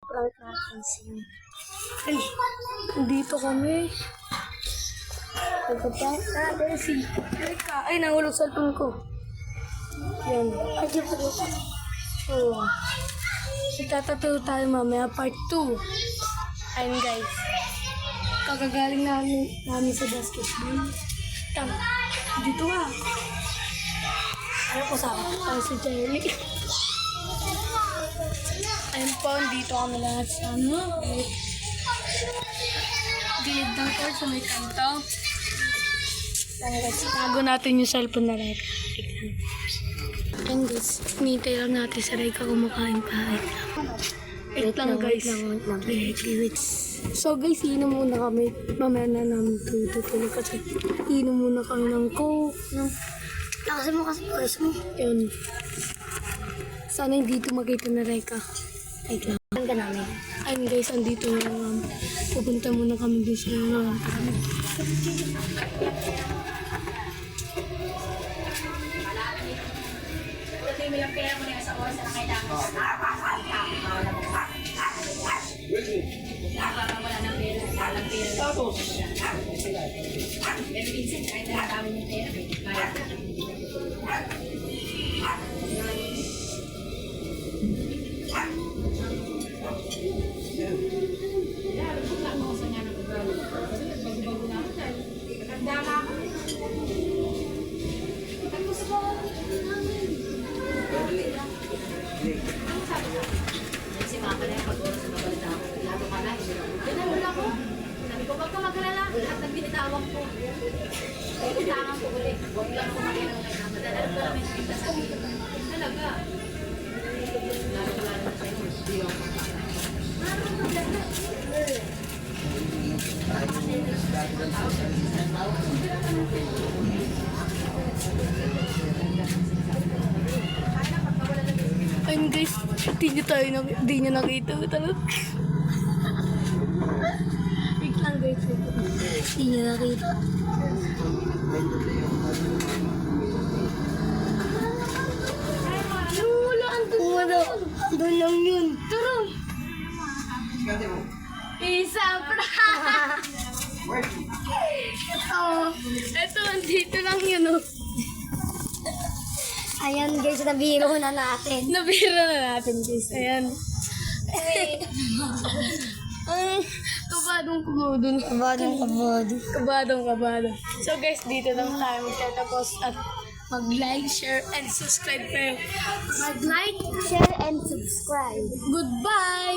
Prank natin si... Ay, dito kami. Pagkaprank natin si... Ay, nahulog sa cellphone ko. Yan. Ay, di ba dito? So, itatatayo tayo mamaya part 2. Ayun guys. Kakagaling namin sa basketball. Tama. Dito ka. Ano ko sa akin? Ay, si Jerry. Ayun po, dito kami lahat sa gilid ng court sa may kanto. Tago natin yung cellphone na Reka. Ayun guys, hinihintay lang natin sa Reka kumakain pa. Wait lang guys. Wait. So guys, inom muna kami. Mamaya na namin tutulog kasi inom muna kami ng coke. Lakasin mo kasi guys mo. Yun. Sana hindi dito makita na Reka. Wait lang. Saan ka namin? Ayun guys, andito na pupunta muna kami dito sa Si Mama na yung pag-oras na mabalita ako. Lato ka na. Ganun ako. Sabi ko, wag ka mag-alala. Lahat ng binitawag ko. Bitangan ko ulit. Huwag lang ako makilang kay Mama. Dahil alam ko namin nakita sa dito. Talaga. Lalo ko lang sa inyo. Hindi ako ayun guys, hindi niya nakita. Wait lang guys. Hindi niya nakita. Wala. Doon lang yun. Turo. Isa pra. Ito, andito lang yun. Ayan guys, nabiro na natin. Nabira na natin guys. Ayan. Kabadong. So guys, dito lang tayo magtatapos at mag-like, share, and subscribe kayo. Mag-like, share, and subscribe. Goodbye!